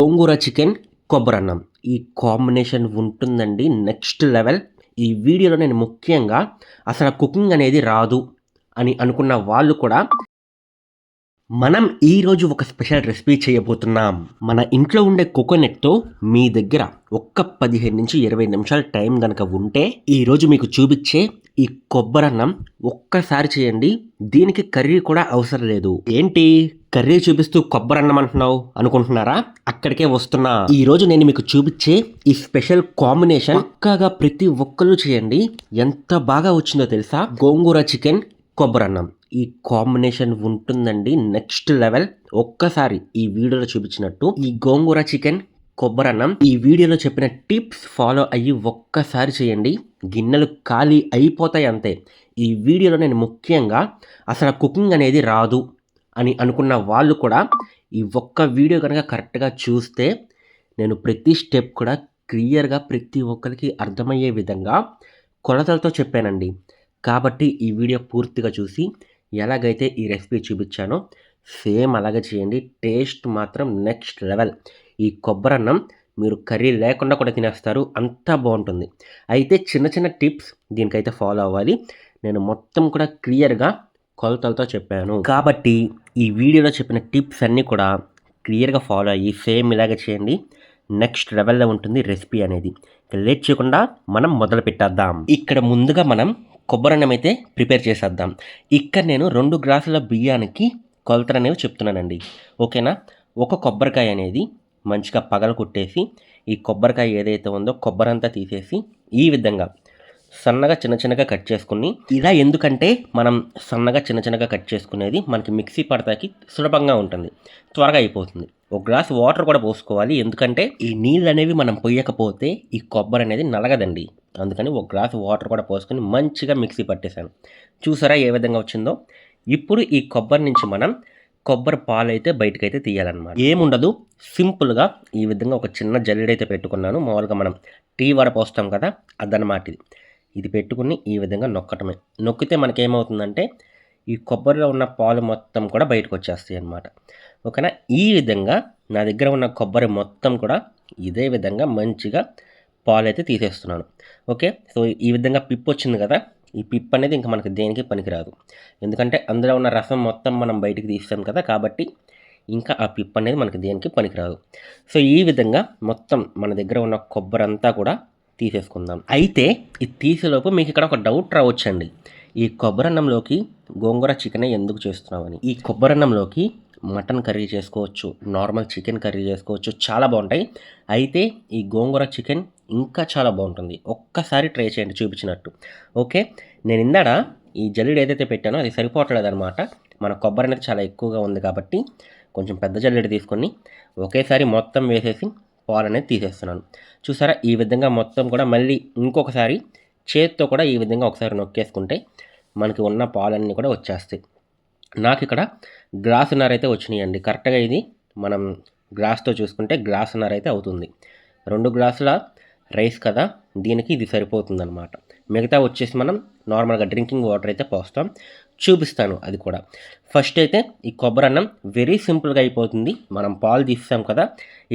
గోంగూర chicken, కొబ్బరన్నం. ఈ combination ఉంటుందండి next level. ఈ వీడియోలో నేను ముఖ్యంగా అసలు కుకింగ్ అనేది రాదు అని అనుకున్న వాళ్ళు కూడా మనం ఈరోజు ఒక స్పెషల్ రెసిపీ చేయబోతున్నాం. మన ఇంట్లో ఉండే కోకోనట్‌తో మీ దగ్గర ఒక్క 15-20 నిమిషాలు టైం గనక ఉంటే, ఈరోజు మీకు చూపిచ్చే ఈ కొబ్బరన్నం ఒక్కసారి చేయండి. దీనికి కర్రీ కూడా అవసరం లేదు. ఏంటి కర్రీ చూపిస్తూ కొబ్బరన్నం అంటున్నావు అనుకుంటున్నారా? అక్కడికే వస్తున్నా. ఈరోజు నేను మీకు చూపిచ్చే ఈ స్పెషల్ కాంబినేషన్ పక్కాగా ప్రతి ఒక్కళ్ళు చేయండి. ఎంత బాగా వచ్చిందో తెలుసా? గోంగూర చికెన్, కొబ్బరన్నం. ఈ కాంబినేషన్ ఉంటుందండి నెక్స్ట్ లెవెల్. ఒక్కసారి ఈ వీడియోలో చూపించినట్టు ఈ గోంగూర చికెన్, కొబ్బరన్నం ఈ వీడియోలో చెప్పిన టిప్స్ ఫాలో అయ్యి ఒక్కసారి చేయండి. గిన్నెలు ఖాళీ అయిపోతాయి అంతే. ఈ వీడియోలో నేను ముఖ్యంగా అసలు కుకింగ్ అనేది రాదు అని అనుకున్న వాళ్ళు కూడా ఈ ఒక్క వీడియో కనుక కరెక్ట్గా చూస్తే నేను ప్రతి స్టెప్ కూడా క్లియర్గా ప్రతి ఒక్కరికి అర్థమయ్యే విధంగా కొలతలతో చెప్పానండి. కాబట్టి ఈ వీడియో పూర్తిగా చూసి ఎలాగైతే ఈ రెసిపీ చూపించానో సేమ్ అలాగే చేయండి. టేస్ట్ మాత్రం నెక్స్ట్ లెవెల్. ఈ కొబ్బరన్నం మీరు కర్రీ లేకుండా కూడా తినేస్తారు, అంత బాగుంటుంది. అయితే చిన్న చిన్న టిప్స్ దీనికైతే ఫాలో అవ్వాలి. నేను మొత్తం కూడా క్లియర్గా కొలతలతో చెప్పాను. కాబట్టి ఈ వీడియోలో చెప్పిన టిప్స్ అన్నీ కూడా క్లియర్గా ఫాలో అయ్యి సేమ్ ఇలాగే చేయండి. నెక్స్ట్ లెవెల్లో ఉంటుంది రెసిపీ అనేది. లేట్ చేయకుండా మనం మొదలు పెట్టేద్దాం. ఇక్కడ ముందుగా మనం కొబ్బరన్నం అయితే ప్రిపేర్ చేసేద్దాం. ఇక్కడ నేను 2 గ్లాసుల బియ్యానికి కొలతలు అనేవి చెప్తున్నానండి. ఓకేనా? ఒక కొబ్బరికాయ అనేది మంచిగా పగల కొట్టేసి ఈ కొబ్బరికాయ ఏదైతే ఉందో కొబ్బరంతా తీసేసి ఈ విధంగా సన్నగా చిన్న చిన్నగా కట్ చేసుకుని, ఇలా ఎందుకంటే మనం సన్నగా చిన్న చిన్నగా కట్ చేసుకునేది మనకి మిక్సీ పడతాకి సులభంగా ఉంటుంది, త్వరగా అయిపోతుంది. ఒక గ్లాస్ వాటర్ కూడా పోసుకోవాలి, ఎందుకంటే ఈ నీళ్ళు అనేవి మనం పొయ్యకపోతే ఈ కొబ్బరి అనేది నలగదండి. అందుకని ఒక గ్లాస్ వాటర్ కూడా పోసుకొని మంచిగా మిక్సీ పట్టేశాను. చూసారా ఏ విధంగా వచ్చిందో? ఇప్పుడు ఈ కొబ్బరి నుంచి మనం కొబ్బరి పాలు అయితే బయటకైతే తీయాలన్నమాట. ఏముండదు, సింపుల్గా ఈ విధంగా ఒక చిన్న జల్లెడైతే పెట్టుకున్నాను. మామూలుగా మనం టీ వడ పోస్తాం కదా, అదనమాట ఇది. ఇది పెట్టుకుని ఈ విధంగా నొక్కటమే. నొక్కితే మనకేమవుతుందంటే ఈ కొబ్బరిలో ఉన్న పాలు మొత్తం కూడా బయటకు వచ్చేస్తాయి అన్నమాట. ఓకేనా? ఈ విధంగా నా దగ్గర ఉన్న కొబ్బరి మొత్తం కూడా ఇదే విధంగా మంచిగా పాలు అయితే తీసేస్తున్నాను. ఓకే, సో ఈ విధంగా పిప్ వచ్చింది కదా, ఈ పిప్ అనేది ఇంకా మనకి దేనికి పనికిరాదు. ఎందుకంటే అందులో ఉన్న రసం మొత్తం మనం బయటికి తీస్తాం కదా, కాబట్టి ఇంకా ఆ పిప్ అనేది మనకి దేనికి పనికిరాదు. సో ఈ విధంగా మొత్తం మన దగ్గర ఉన్న కొబ్బరి అంతా కూడా తీసేసుకుందాం. అయితే ఇది తీసేలోపు మీకు ఇక్కడ ఒక డౌట్ రావచ్చండి. ఈ కొబ్బరన్నంలోకి గోంగూర చికెనే ఎందుకు చేస్తున్నామని. ఈ కొబ్బరన్నంలోకి మటన్ కర్రీ చేసుకోవచ్చు, నార్మల్ చికెన్ కర్రీ చేసుకోవచ్చు, చాలా బాగుంటాయి. అయితే ఈ గోంగూర చికెన్ ఇంకా చాలా బాగుంటుంది. ఒక్కసారి ట్రై చేయండి చూపించినట్టు. ఓకే, నేను ఇందాడ ఈ జల్లెడ ఏదైతే పెట్టానో అది సరిపోవట్లేదు అనమాట. మన కొబ్బరి అనేది చాలా ఎక్కువగా ఉంది కాబట్టి కొంచెం పెద్ద జల్లెడ తీసుకొని ఒకేసారి మొత్తం వేసేసి పాలు అనేది తీసేస్తున్నాను. చూసారా ఈ విధంగా మొత్తం కూడా మళ్ళీ ఇంకొకసారి చేత్తో కూడా ఈ విధంగా ఒకసారి నొక్కేసుకుంటే మనకి ఉన్న పాలన్నీ కూడా వచ్చేస్తాయి. నాకు ఇక్కడ గ్లాసున్నర అయితే వచ్చినాయండి. కరెక్ట్గా ఇది మనం గ్లాస్తో చూసుకుంటే గ్లాసున్నర అయితే అవుతుంది. 2 గ్లాసుల రైస్ కదా, దీనికి ఇది సరిపోతుంది అనమాట. మిగతా వచ్చేసి మనం నార్మల్గా డ్రింకింగ్ వాటర్ అయితే పోస్తాం, చూపిస్తాను అది కూడా. ఫస్ట్ అయితే ఈ కొబ్బరన్నం వెరీ సింపుల్గా అయిపోతుంది. మనం పాలు తీస్తాం కదా,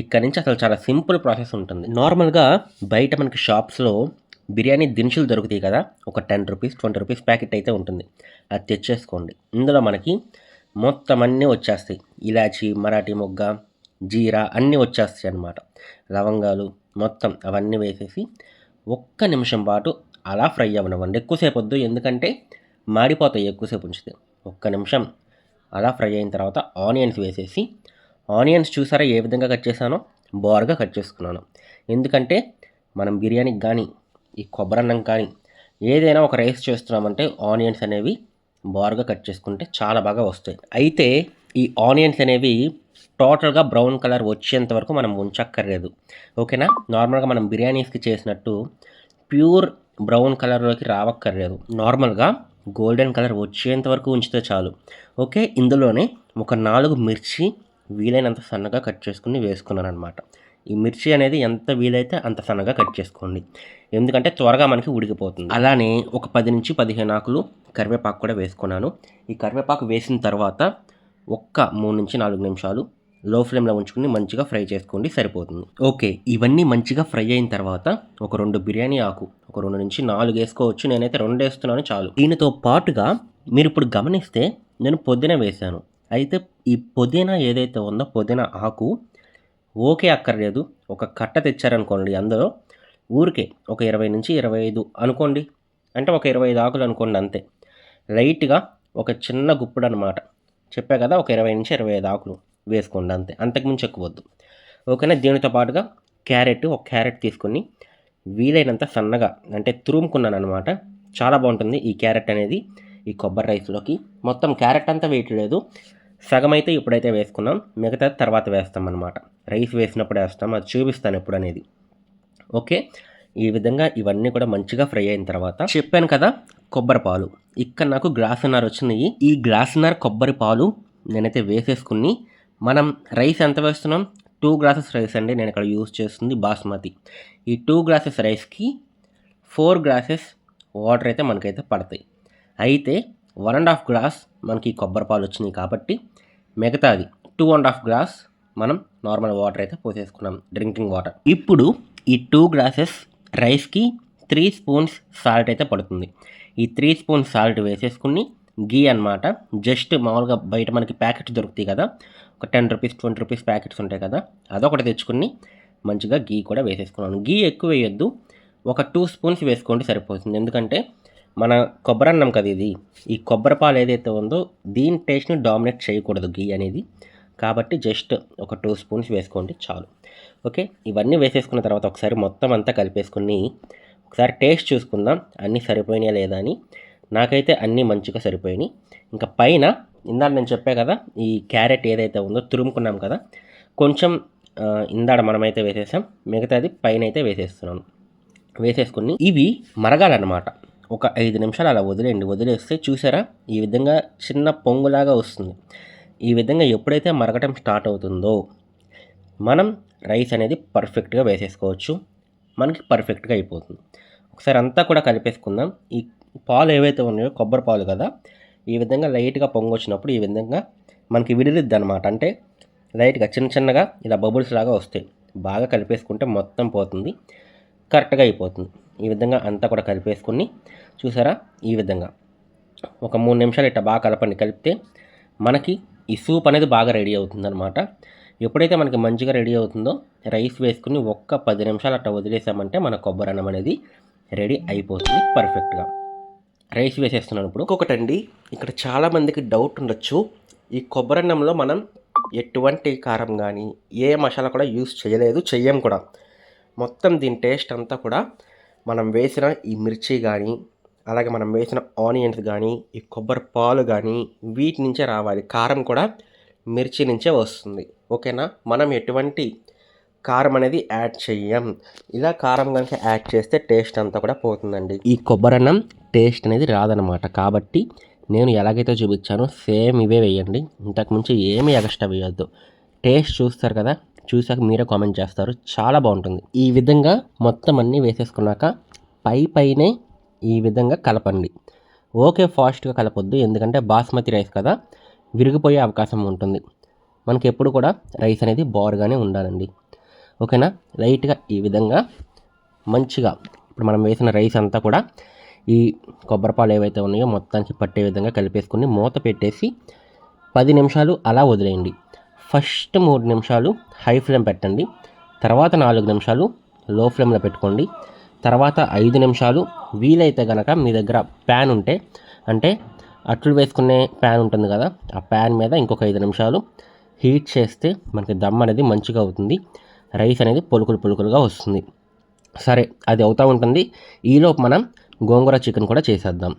ఇక్కడ నుంచి అసలు చాలా సింపుల్ ప్రాసెస్ ఉంటుంది. నార్మల్గా బయట మనకి షాప్స్లో బిర్యానీ దినుసులు దొరుకుతాయి కదా, ఒక 10 రూపీస్ 20 రూపీస్ ప్యాకెట్ అయితే ఉంటుంది. అది తెచ్చేసుకోండి. ఇందులో మనకి మొత్తం అన్నీ వచ్చేస్తాయి. ఇలాచి, మరాఠీ మొగ్గ, జీరా అన్నీ వచ్చేస్తాయి అన్నమాట. లవంగాలు మొత్తం అవన్నీ వేసేసి ఒక్క నిమిషం పాటు అలా ఫ్రై అవ్వనివ్వండి. ఎక్కువసేపు వద్దు, ఎందుకంటే మాడిపోతాయి ఎక్కువసేపు ఉంచితే. ఒక్క నిమిషం అలా ఫ్రై అయిన తర్వాత ఆనియన్స్ వేసేసి, ఆనియన్స్ చూసారా ఏ విధంగా కట్ చేశానో, బారుగా కట్ చేసుకున్నాను. ఎందుకంటే మనం బిర్యానీకి కానీ ఈ కొబ్బరన్నం కానీ ఏదైనా ఒక రైస్ చేస్తున్నామంటే ఆనియన్స్ అనేవి బారుగా కట్ చేసుకుంటే చాలా బాగా వస్తాయి. అయితే ఈ ఆనియన్స్ అనేవి టోటల్గా బ్రౌన్ కలర్ వచ్చేంత వరకు మనం ఉంచక్కర్లేదు. ఓకేనా? నార్మల్గా మనం బిర్యానీస్కి చేసినట్టు ప్యూర్ బ్రౌన్ కలర్లోకి రావక్కర్లేదు. నార్మల్గా గోల్డెన్ కలర్ వచ్చేంత వరకు ఉంచితే చాలు. ఓకే, ఇందులోనే ఒక 4 మిర్చి వీలైనంత సన్నగా కట్ చేసుకుని వేసుకున్నాను అనమాట. ఈ మిర్చి అనేది ఎంత వీలైతే అంత సన్నగా కట్ చేసుకోండి, ఎందుకంటే త్వరగా మనకి ఉడికిపోతుంది. అలానే ఒక 10-15 ఆకులు కరివేపాకు కూడా వేసుకున్నాను. ఈ కరివేపాకు వేసిన తర్వాత ఒక్క 3-4 నిమిషాలు లో ఫ్లేమ్లో ఉంచుకుని మంచిగా ఫ్రై చేసుకోండి, సరిపోతుంది. ఓకే, ఇవన్నీ మంచిగా ఫ్రై అయిన తర్వాత ఒక 2 బిర్యానీ ఆకు, ఒక 2 నుంచి 4 వేసుకోవచ్చు. నేనైతే 2 వేస్తున్నాను చాలు. దీనితో పాటుగా మీరు ఇప్పుడు గమనిస్తే నేను పుదీనా వేశాను. అయితే ఈ పుదీనా ఏదైతే ఉందో పుదీనా ఆకు ఓకే అక్కర్లేదు. ఒక కట్ట తెచ్చారనుకోండి, అందులో ఊరికే ఒక 20 నుంచి 25 అనుకోండి, అంటే ఒక 25 ఆకులు అనుకోండి అంతే. లైట్గా ఒక చిన్న గుప్పుడు అనమాట, చెప్పా కదా, ఒక 20 నుంచి 25 ఆకులు వేసుకోండి అంతే, అంతకుమించి ఎక్కువ వద్దు. ఓకేనా. దీనితో పాటుగా ఒక క్యారెట్ తీసుకొని వీలైనంత సన్నగా అంటే తురుముకున్నాను అనమాట. చాలా బాగుంటుంది ఈ క్యారెట్ అనేది ఈ కొబ్బరి రైస్లోకి. మొత్తం క్యారెట్ అంతా వేయట్లేదు, సగం అయితే ఇప్పుడైతే వేసుకున్నాం, మిగతా తర్వాత వేస్తాం అనమాట. రైస్ వేసినప్పుడు వేస్తాం, అది చూపిస్తాను ఎప్పుడు అనేది. ఓకే, ఈ విధంగా ఇవన్నీ కూడా మంచిగా ఫ్రై అయిన తర్వాత చెప్పాను కదా కొబ్బరి పాలు, ఇక్కడ నాకు గ్లాసున్నర వచ్చినాయి. ఈ గ్లాసున్నర కొబ్బరి పాలు నేనైతే వేసేసుకుని, మనం రైస్ ఎంత వేస్తున్నాం, 2 గ్లాసెస్ రైస్ అండి నేను ఇక్కడ యూజ్ చేస్తుంది బాస్మతి. ఈ 2 గ్లాసెస్ రైస్కి 4 గ్లాసెస్ వాటర్ అయితే మనకైతే పడతాయి. అయితే 1.5 గ్లాస్ మనకి కొబ్బరి పాలు వచ్చినాయి కాబట్టి మిగతాది 2.5 గ్లాస్ మనం నార్మల్ వాటర్ అయితే పోసేసుకున్నాం, డ్రింకింగ్ వాటర్. ఇప్పుడు ఈ 2 గ్లాసెస్ రైస్కి 3 స్పూన్స్ సాల్ట్ అయితే పడుతుంది. ఈ 3 స్పూన్స్ సాల్ట్ వేసేసుకుని గీ అనమాట, జస్ట్ మామూలుగా బయట మనకి ప్యాకెట్స్ దొరుకుతాయి కదా, ఒక 10 రూపీస్ 20 రూపీస్ ప్యాకెట్స్ ఉంటాయి కదా, అదొకటి తెచ్చుకుని మంచిగా గీ కూడా వేసేసుకున్నాను. గీ ఎక్కువ వేయొద్దు, ఒక 2 స్పూన్స్ వేసుకోండి సరిపోతుంది. ఎందుకంటే మన కొబ్బరి అన్నం కదా ఇది, ఈ కొబ్బరి పాలు ఏదైతే ఉందో దీని టేస్ట్ని డామినేట్ చేయకూడదు గీ అనేది, కాబట్టి జస్ట్ ఒక 2 స్పూన్స్ వేసుకోండి చాలు. ఓకే, ఇవన్నీ వేసేసుకున్న తర్వాత ఒకసారి మొత్తం అంతా కలిపేసుకుని ఒకసారి టేస్ట్ చూసుకుందాం అన్నీ సరిపోయినాయా లేదా అని. నాకైతే అన్నీ మంచిగా సరిపోయినాయి. ఇంకా పైన ఇందాక నేను చెప్పా కదా, ఈ క్యారెట్ ఏదైతే ఉందో తురుముకున్నాం కదా, కొంచెం ఇందాడ మనమైతే వేసేసాం, మిగతాది పైన అయితే వేసేస్తున్నాను. వేసేసుకుని ఇవి మరగాలన్నమాట. ఒక 5 నిమిషాలు అలా వదిలేస్తే చూసారా ఈ విధంగా చిన్న పొంగులాగా వస్తుంది. ఈ విధంగా ఎప్పుడైతే మరగటం స్టార్ట్ అవుతుందో మనం రైస్ అనేది పర్ఫెక్ట్గా వేసేసుకోవచ్చు, మనకి పర్ఫెక్ట్గా అయిపోతుంది. ఒకసారి అంతా కూడా కలిపేసుకుందాం. ఈ పాలు ఏవైతే ఉన్నాయో కొబ్బరి పాలు కదా, ఈ విధంగా లైట్గా పొంగు వచ్చినప్పుడు ఈ విధంగా మనకి విడిదిద్ది అనమాట, అంటే లైట్గా చిన్నగా ఇలా బబుల్స్ లాగా వస్తాయి. బాగా కలిపేసుకుంటే మొత్తం పోతుంది, కరెక్ట్గా అయిపోతుంది. ఈ విధంగా అంతా కూడా కలిపేసుకుని చూసారా ఈ విధంగా ఒక 3 నిమిషాలు ఇట్లా బాగా కలపండి. కలిపితే మనకి ఈ సూప్ అనేది బాగా రెడీ అవుతుంది అనమాట. ఎప్పుడైతే మనకి మంచిగా రెడీ అవుతుందో రైస్ వేసుకుని ఒక్క 10 నిమిషాలు అట్లా వదిలేసామంటే మన కొబ్బరి అన్నం అనేది రెడీ అయిపోతుంది పర్ఫెక్ట్గా. రైస్ వేసేస్తున్నాను ఇప్పుడు. ఇంకొకటండి, ఇక్కడ చాలామందికి డౌట్ ఉండొచ్చు, ఈ కొబ్బరి అన్నంలో మనం ఎటువంటి కారం కానీ ఏ మసాలా కూడా యూస్ చేయలేదు, చెయ్యం కూడా. మొత్తం దీని టేస్ట్ అంతా కూడా మనం వేసిన ఈ మిర్చి కానీ, అలాగే మనం వేసిన ఆనియన్స్ కానీ, ఈ కొబ్బరి పాలు కానీ వీటి నుంచే రావాలి. కారం కూడా మిర్చి నుంచే వస్తుంది. ఓకేనా, మనం ఎటువంటి కారం అనేది యాడ్ చెయ్యం. ఇలా కారం కనుక యాడ్ చేస్తే టేస్ట్ అంతా కూడా పోతుందండి. ఈ కొబ్బరి అన్నం టేస్ట్ అనేది రాదనమాట. కాబట్టి నేను ఎలాగైతే చూపించానో సేమ్ ఇవే వేయండి, ఇంతకుమించి ఏమీ ఎక్స్ట్రా వేయొద్దు. టేస్ట్ చూస్తారు కదా, చూసాక మీరే కామెంట్ చేస్తారు, చాలా బాగుంటుంది. ఈ విధంగా మొత్తం అన్నీ వేసేసుకున్నాక పైనే ఈ విధంగా కలపండి. ఓకే, ఫాస్ట్గా కలపొద్దు, ఎందుకంటే బాస్మతి రైస్ కదా, విరిగిపోయే అవకాశం ఉంటుంది. మనకి ఎప్పుడు కూడా రైస్ అనేది బారుగానే ఉండాలండి. ఓకేనా, లైట్గా ఈ విధంగా మంచిగా ఇప్పుడు మనం వేసిన రైస్ అంతా కూడా ఈ కొబ్బరిపాలు ఏవైతే ఉన్నాయో మొత్తానికి పట్టే విధంగా కలిపేసుకుని మూత పెట్టేసి 10 నిమిషాలు అలా వదిలేయండి. ఫస్ట్ 3 నిమిషాలు హై ఫ్లేమ్ పెట్టండి, తర్వాత 4 నిమిషాలు లో ఫ్లేమ్లో పెట్టుకోండి, తర్వాత 5 నిమిషాలు వీలైతే కనుక మీ దగ్గర ప్యాన్ ఉంటే, అంటే అట్లు వేసుకునే ప్యాన్ ఉంటుంది కదా, ఆ ప్యాన్ మీద ఇంకొక 5 నిమిషాలు హీట్ చేస్తే మనకి దమ్ అనేది మంచిగా అవుతుంది, రైస్ అనేది పులుకులుగా వస్తుంది. సరే, అది అవుతూ ఉంటుంది. ఈలోపు మనం గోంగూర చికెన్ కూడా చేసేద్దాం.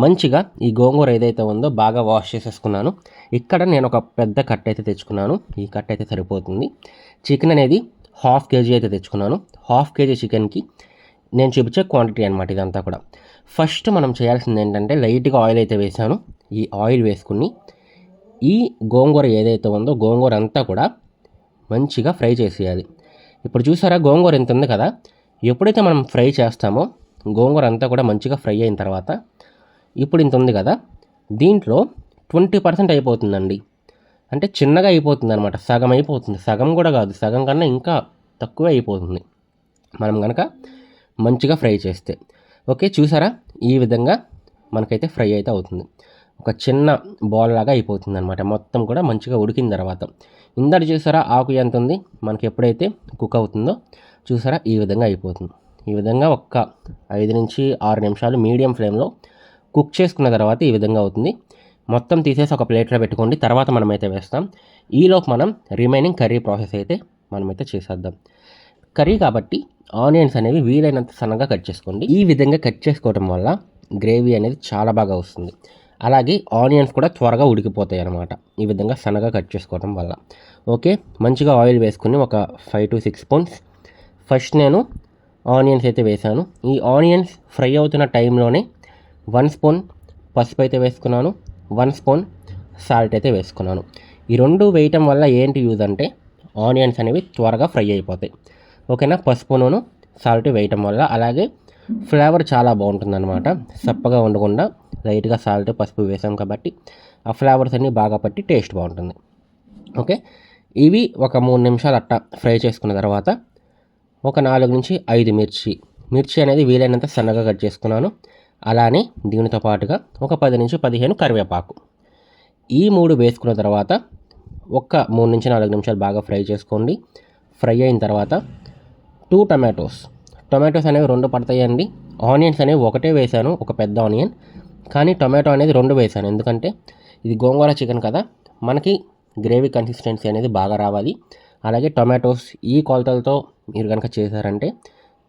మంచిగా ఈ గోంగూర ఏదైతే ఉందో బాగా వాష్ చేసేసుకున్నాను. ఇక్కడ నేను ఒక పెద్ద కట్ అయితే తెచ్చుకున్నాను, ఈ కట్ అయితే సరిపోతుంది. చికెన్ అనేది 1/2 kg అయితే తెచ్చుకున్నాను. 1/2 kg చికెన్కి నేను చూపించే క్వాంటిటీ అనమాట ఇదంతా కూడా. ఫస్ట్ మనం చేయాల్సింది ఏంటంటే లైట్గా ఆయిల్ అయితే వేసాను. ఈ ఆయిల్ వేసుకుని ఈ గోంగూర ఏదైతే ఉందో గోంగూర అంతా కూడా మంచిగా ఫ్రై చేసేయాలి. ఇప్పుడు చూసారా గోంగూర ఎంత ఉంది కదా, ఎప్పుడైతే మనం ఫ్రై చేస్తామో గోంగూర అంతా కూడా మంచిగా ఫ్రై అయిన తర్వాత ఇప్పుడు ఇంత ఉంది కదా, దీంట్లో 20% అయిపోతుందండి. అంటే చిన్నగా అయిపోతుంది అనమాట, సగం అయిపోతుంది, సగం కూడా కాదు, సగం కన్నా ఇంకా తక్కువే అయిపోతుంది మనం కనుక మంచిగా ఫ్రై చేస్తే. ఓకే, చూసారా ఈ విధంగా మనకైతే ఫ్రై అయితే అవుతుంది. ఒక చిన్న బాల్ లాగా అయిపోతుంది అనమాట, మొత్తం కూడా మంచిగా ఉడికిన తర్వాత. ఇందాక చూసారా ఆకు ఎంత ఉంది, మనకి ఎప్పుడైతే కుక్ అవుతుందో చూసారా ఈ విధంగా అయిపోతుంది. ఈ విధంగా ఒక్క 5 నుంచి 6 నిమిషాలు మీడియం ఫ్లేమ్లో కుక్ చేసుకున్న తర్వాత ఈ విధంగా అవుతుంది. మొత్తం తీసేసి ఒక ప్లేట్లో పెట్టుకోండి, తర్వాత మనమైతే వేస్తాం. ఈలోపు మనం రిమైనింగ్ కర్రీ ప్రాసెస్ అయితే మనమైతే చేసేద్దాం. కర్రీ కాబట్టి ఆనియన్స్ అనేవి వీలైనంత సన్నగా కట్ చేసుకోండి. ఈ విధంగా కట్ చేసుకోవడం వల్ల గ్రేవీ అనేది చాలా బాగా వస్తుంది. అలాగే ఆనియన్స్ కూడా త్వరగా ఉడికిపోతాయి అన్నమాట, ఈ విధంగా సన్నగా కట్ చేసుకోవడం వల్ల. ఓకే, మంచిగా ఆయిల్ వేసుకుని ఒక 5 to 6 స్పూన్స్ ఫస్ట్ నేను ఆనియన్స్ అయితే వేసాను. ఈ ఆనియన్స్ ఫ్రై అవుతున్న టైంలోనే 1 స్పూన్ పసుపు అయితే వేసుకున్నాను, 1 స్పూన్ సాల్ట్ అయితే వేసుకున్నాను. ఈ రెండు వేయటం వల్ల ఏంటి యూజ్ అంటే ఆనియన్స్ అనేవి త్వరగా ఫ్రై అయిపోతాయి. ఓకేనా, పసుపును సాల్ట్ వేయటం వల్ల. అలాగే ఫ్లేవర్ చాలా బాగుంటుందన్నమాట, సప్పగా ఉండకుండా లైట్గా సాల్ట్ పసుపు వేసాం కాబట్టి ఆ ఫ్లేవర్స్ అన్నీ బాగా పట్టి టేస్ట్ బాగుంటుంది. ఓకే, ఇవి ఒక 3 నిమిషాలు అట్టా ఫ్రై చేసుకున్న తర్వాత ఒక 4 నుంచి 5 మిర్చి అనేది వీలైనంత సన్నగా కట్ చేసుకున్నాను. అలానే దీనితో పాటుగా ఒక 10 నుంచి 15 కరివేపాకు, ఈ 3 వేసుకున్న తర్వాత ఒక 3 నుంచి 4 నిమిషాలు బాగా ఫ్రై చేసుకోండి. ఫ్రై అయిన తర్వాత 2 టొమాటోస్ అనేవి 2 పడతాయండి. ఆనియన్స్ అనేవి ఒకటే వేసాను, ఒక పెద్ద ఆనియన్, కానీ టొమాటో అనేది 2 వేసాను. ఎందుకంటే ఇది గోంగూర చికెన్ కదా, మనకి గ్రేవీ కన్సిస్టెన్సీ అనేది బాగా రావాలి. అలాగే టొమాటోస్ ఈ కొలతలతో మీరు కనుక చేశారంటే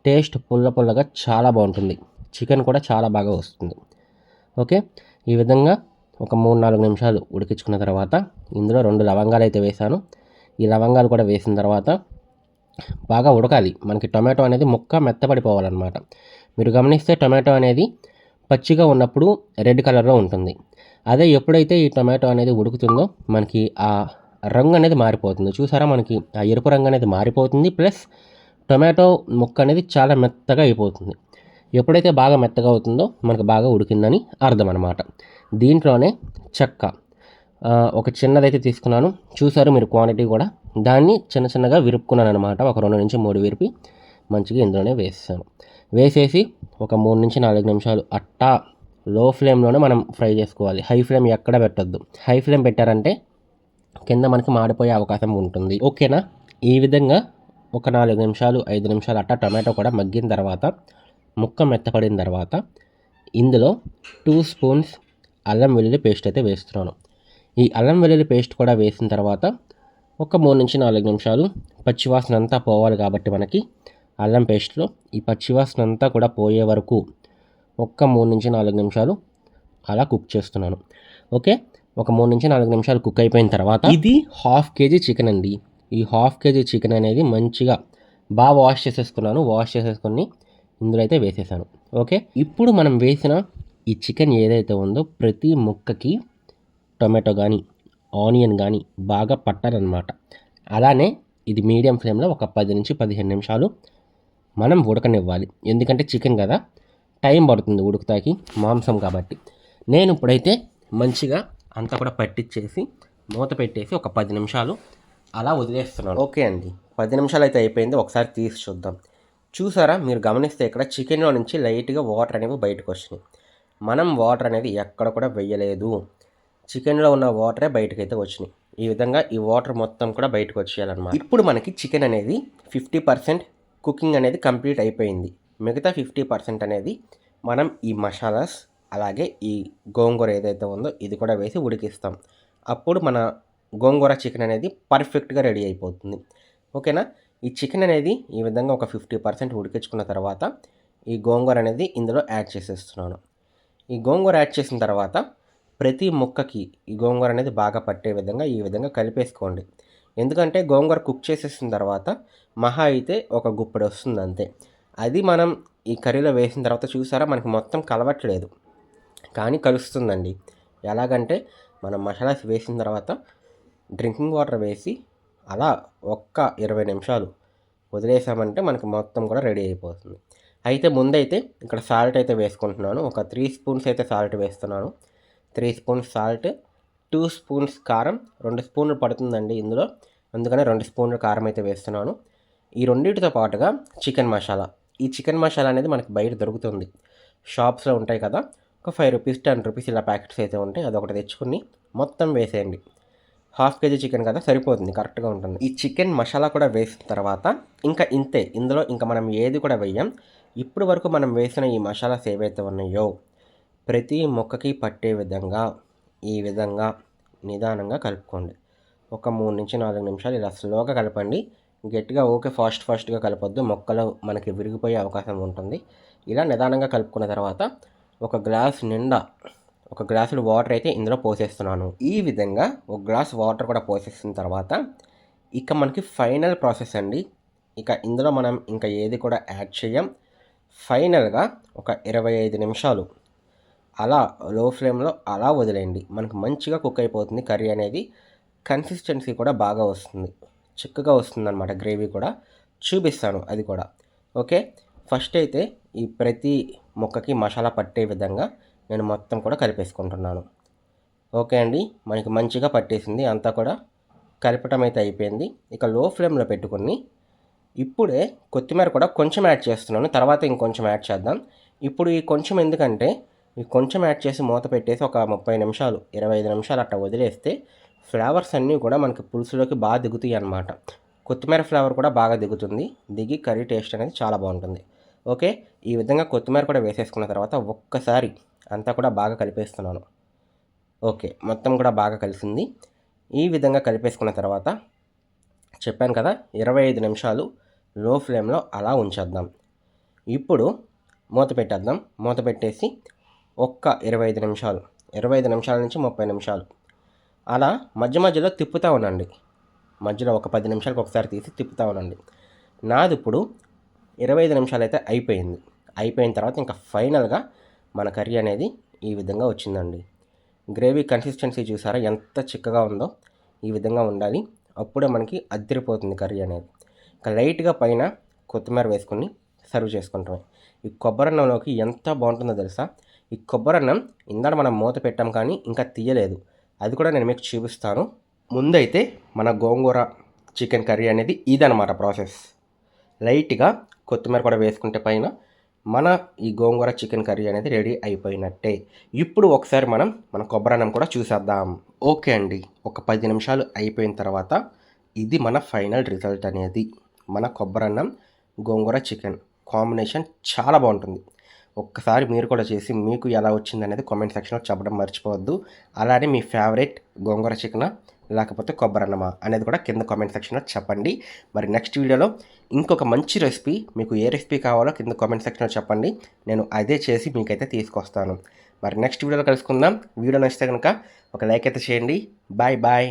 టేస్ట్ పుల్లగా చాలా బాగుంటుంది, చికెన్ కూడా చాలా బాగా వస్తుంది. ఓకే, ఈ విధంగా ఒక 3-4 నిమిషాలు ఉడికించుకున్న తర్వాత ఇందులో 2 లవంగాలు అయితే వేసాను. ఈ లవంగాలు కూడా వేసిన తర్వాత బాగా ఉడకాలి, మనకి టొమాటో అనేది ముక్క మెత్తపడిపోవాలన్నమాట. మీరు గమనిస్తే టొమాటో అనేది పచ్చిగా ఉన్నప్పుడు రెడ్ కలర్లో ఉంటుంది. అదే ఎప్పుడైతే ఈ టొమాటో అనేది ఉడుకుతుందో మనకి ఆ రంగు అనేది మారిపోతుంది. చూసారా, మనకి ఆ ఎరుపు రంగు అనేది మారిపోతుంది. ప్లస్ టొమాటో ముక్క అనేది చాలా మెత్తగా అయిపోతుంది. ఎప్పుడైతే బాగా మెత్తగా అవుతుందో మనకు బాగా ఉడికిందని అర్థం అనమాట. దీంట్లోనే చెక్క ఒక చిన్నదైతే తీసుకున్నాను, చూసారు మీరు క్వాంటిటీ కూడా. దాన్ని చిన్నగా విరుపుకున్నాను అనమాట, ఒక 2 నుంచి 3 విరిపి మంచిగా ఇందులోనే వేసాను. వేసేసి ఒక 3 నుంచి 4 నిమిషాలు అట్టా లో ఫ్లేమ్లోనే మనం ఫ్రై చేసుకోవాలి, హై ఫ్లేమ్ ఎక్కడ పెట్టొద్దు. హై ఫ్లేమ్ పెట్టారంటే కింద మనకి మాడిపోయే అవకాశం ఉంటుంది. ఓకేనా, ఈ విధంగా ఒక 4 నిమిషాలు 5 నిమిషాలు అట్టా టొమాటో కూడా మగ్గిన తర్వాత ముక్క మెత్తపడిన తర్వాత ఇందులో 2 స్పూన్స్ అల్లం వెల్లుల్లి పేస్ట్ అయితే వేస్తున్నాను. ఈ అల్లం వెల్లుల్లి పేస్ట్ కూడా వేసిన తర్వాత ఒక 3 నుంచి 4 నిమిషాలు పచ్చివాసన అంతా పోవాలి కాబట్టి మనకి అల్లం పేస్ట్లో ఈ పచ్చివాసన అంతా కూడా పోయే వరకు ఒక్క 3 నుంచి 4 నిమిషాలు అలా కుక్ చేస్తున్నాను. ఓకే, ఒక 3 నుంచి 4 నిమిషాలు కుక్ అయిపోయిన తర్వాత ఇది 1/2 కేజీ చికెన్ అండి. ఈ 1/2 కేజీ చికెన్ అనేది మంచిగా బాగా వాష్ చేసేసుకొని ఇందులో అయితే వేసేసాను. ఓకే, ఇప్పుడు మనం వేసిన ఈ చికెన్ ఏదైతే ఉందో ప్రతి ముక్కకి టొమాటో కానీ ఆనియన్ కానీ బాగా పట్టాలన్నమాట. అలానే ఇది మీడియం ఫ్లేమ్లో ఒక 10 నుంచి 15 నిమిషాలు మనం ఉడకనివ్వాలి. ఎందుకంటే చికెన్ కదా, టైం పడుతుంది ఉడుకుతాకి, మాంసం కాబట్టి. నేను ఇప్పుడైతే మంచిగా అంతా కూడా పట్టించేసి మూత పెట్టేసి ఒక 10 నిమిషాలు అలా వదిలేస్తున్నాను. ఓకే అండి, 10 నిమిషాలు అయితే అయిపోయింది, ఒకసారి తీసి చూద్దాం. చూసారా, మీరు గమనిస్తే ఇక్కడ చికెన్లో నుంచి లైట్గా వాటర్ అనేవి బయటకు వచ్చినాయి. మనం వాటర్ అనేది ఎక్కడ కూడా వేయలేదు, చికెన్లో ఉన్న వాటరే బయటకు అయితే వచ్చినాయి. ఈ విధంగా ఈ వాటర్ మొత్తం కూడా బయటకు వచ్చేయాలన్నమాట. ఇప్పుడు మనకి చికెన్ అనేది 50% కుకింగ్ అనేది కంప్లీట్ అయిపోయింది. మిగతా 50% అనేది మనం ఈ మసాలాస్ అలాగే ఈ గోంగూర ఏదైతే ఉందో ఇది కూడా వేసి ఉడికిస్తాం. అప్పుడు మన గోంగూర చికెన్ అనేది పర్ఫెక్ట్గా రెడీ అయిపోతుంది. ఓకేనా, ఈ చికెన్ అనేది ఈ విధంగా ఒక 50% ఉడికించుకున్న తర్వాత ఈ గోంగూర అనేది ఇందులో యాడ్ చేసేస్తున్నాను. ఈ గోంగూర యాడ్ చేసిన తర్వాత ప్రతి ముక్కకి ఈ గోంగూర అనేది బాగా పట్టే విధంగా ఈ విధంగా కలిపేసుకోండి. ఎందుకంటే గోంగూర కుక్ చేసేసిన తర్వాత మహా అయితే ఒక గుప్పెడు వస్తుంది అంతే. అది మనం ఈ కర్రీలో వేసిన తర్వాత చూసారా మనకి మొత్తం కలవట్లేదు, కానీ కలుస్తుందండి. ఎలాగంటే మనం మసాలాస్ వేసిన తర్వాత డ్రింకింగ్ వాటర్ వేసి అలా ఒక్క 20 నిమిషాలు వదిలేసామంటే మనకి మొత్తం కూడా రెడీ అయిపోతుంది. అయితే ముందైతే ఇక్కడ సాల్ట్ అయితే వేసుకుంటున్నాను. ఒక 3 స్పూన్స్ అయితే సాల్ట్ వేస్తున్నాను. 3 స్పూన్స్ సాల్ట్ 2 స్పూన్స్ కారం, 2 స్పూన్లు పడుతుందండి ఇందులో. అందుకనే 2 స్పూన్లు కారం అయితే వేస్తున్నాను. ఈ రెండిటితో పాటుగా చికెన్ మసాలా. ఈ చికెన్ మసాలా అనేది మనకి బయట దొరుకుతుంది. షాప్స్‌లో ఉంటాయి కదా! ఒక రూ. 5, రూ. 10 ఇలా ప్యాకెట్స్ అయితే ఉంటాయి. అదొకటి తెచ్చుకొని మొత్తం వేసేయండి. హాఫ్ కేజీ చికెన్ కదా సరిపోతుంది, కరెక్ట్‌గా ఉంటుంది. ఈ చికెన్ మసాలా కూడా వేసిన తర్వాత ఇంకా ఇంతే. ఇందులో ఇంకా మనం ఏది కూడా వెయ్యం. ఇప్పుడు వరకు మనం వేసిన ఈ మసాలాస్ ఏవైతే ఉన్నాయో ప్రతి ముక్కకి పట్టే విధంగా ఈ విధంగా నిదానంగా కలుపుకోండి. ఒక 3-4 నిమిషాలు ఇలా స్లోగా కలపండి. గట్టిగా ఫాస్ట్‌గా కలపొద్దు. ముక్కలు మనకి విరిగిపోయే అవకాశం ఉంటుంది. ఇలా నిదానంగా కలుపుకున్న తర్వాత ఒక గ్లాస్ నిండా, ఒక గ్లాసుడు వాటర్ అయితే ఇందులో పోసేస్తున్నాను. ఈ విధంగా ఒక గ్లాస్ వాటర్ కూడా పోసేసిన తర్వాత ఇక మనకి ఫైనల్ ప్రాసెస్ అండి. ఇక ఇందులో మనం ఇంకా ఏది కూడా యాడ్ చేయం. ఫైనల్‌గా ఒక 25 నిమిషాలు అలా లో ఫ్లేమ్‌లో అలా వదిలేయండి. మనకు మంచిగా కుక్ అయిపోతుంది కర్రీ అనేది. కన్సిస్టెన్సీ కూడా బాగా వస్తుంది. చిక్కగా వస్తుందన్నమాట గ్రేవీ కూడా. చూపిస్తాను అది కూడా. ఓకే. ఫస్ట్ అయితే ఈ ప్రతి ముక్కకి మసాలా పట్టే విధంగా నేను మొత్తం కూడా కలిపేసుకుంటున్నాను. ఓకే అండి. మనకి మంచిగా పట్టేసింది అంతా కూడా. కలపటం అయితే అయిపోయింది. ఇక లో ఫ్లేమ్‌లో పెట్టుకొని ఇప్పుడే కొత్తిమీర కూడా కొంచెం యాడ్ చేస్తున్నాను. తర్వాత ఇంకొంచెం యాడ్ చేద్దాం. ఇప్పుడు ఈ కొంచెం ఎందుకంటే ఈ కొంచెం యాడ్ చేసి మూత పెట్టేసి ఒక 30 నిమిషాలు, 25 నిమిషాలు అట్లా వదిలేస్తే ఫ్లేవర్స్ అన్నీ కూడా మనకి పులుసులోకి బాగా దిగుతాయి అన్నమాట. కొత్తిమీర ఫ్లేవర్ కూడా బాగా దిగుతుంది. దిగి కర్రీ టేస్ట్ అనేది చాలా బాగుంటుంది. ఓకే. ఈ విధంగా కొత్తిమీర కూడా వేసేసుకున్న తర్వాత ఒక్కసారి అంతా కూడా బాగా కలిపేస్తున్నాను. ఓకే. మొత్తం కూడా బాగా కలిసింది. ఈ విధంగా కలిపేసుకున్న తర్వాత చెప్పాను కదా 25 నిమిషాలు లో ఫ్లేమ్‌లో అలా ఉంచేద్దాం. ఇప్పుడు మూత పెట్టేద్దాం. మూత పెట్టేసి ఒక్క 25 నిమిషాలు, 25 నిమిషాల నుంచి 30 నిమిషాలు అలా మధ్యలో తిప్పుతూ ఉండండి. మధ్యలో ఒక 10 నిమిషాలకు ఒకసారి తీసి తిప్పుతూ ఉండండి. నాది ఇప్పుడు 25 నిమిషాలైతే అయిపోయింది. అయిపోయిన తర్వాత ఇంకా ఫైనల్‌గా మన కర్రీ అనేది ఈ విధంగా వచ్చిందండి. గ్రేవీ కన్సిస్టెన్సీ చూసారా ఎంత చిక్కగా ఉందో? ఈ విధంగా ఉండాలి. అప్పుడే మనకి అదిరిపోతుంది కర్రీ అనేది. ఇక లైట్‌గా పైన కొత్తిమీర వేసుకొని సర్వ్ చేసుకుంటామే. ఈ కొబ్బరన్నంలోకి ఎంత బాగుంటుందో తెలుసా? ఈ కొబ్బరన్నం ఇందాక మనం మూత పెట్టాం కానీ ఇంకా తీయలేదు. అది కూడా నేను మీకు చూపిస్తాను. ముందైతే మన గోంగూర చికెన్ కర్రీ అనేది ఇదనమాట ప్రాసెస్. లైట్‌గా కొత్తిమీర కూడా వేసుకుంటే పైన మన ఈ గోంగూర చికెన్ కర్రీ అనేది రెడీ అయిపోయినట్టే. ఇప్పుడు ఒకసారి మన కొబ్బరన్నం కూడా చూసేద్దాం. ఓకే అండి. ఒక 10 నిమిషాలు అయిపోయిన తర్వాత ఇది మన ఫైనల్ రిజల్ట్ అనేది. మన కొబ్బరన్నం, గోంగూర చికెన్ కాంబినేషన్ చాలా బాగుంటుంది. ఒక్కసారి మీరు కూడా చేసి మీకు ఎలా వచ్చిందనేది కామెంట్ సెక్షన్లో చెప్పడం మర్చిపోవద్దు. అలానే మీ ఫేవరెట్ గోంగూర చికెనా లేకపోతే కొబ్బరన్నమా అనేది కూడా కింద కామెంట్ సెక్షన్లో చెప్పండి. మరి నెక్స్ట్ వీడియోలో ఇంకొక మంచి రెసిపీ, మీకు ఏ రెసిపీ కావాలో కింద కామెంట్ సెక్షన్లో చెప్పండి. నేను అదే చేసి మీకైతే తీసుకొస్తాను. మరి నెక్స్ట్ వీడియోలో కలుసుకుందాం. వీడియో నచ్చితే కనుక ఒక లైక్ అయితే చేయండి. Bye bye.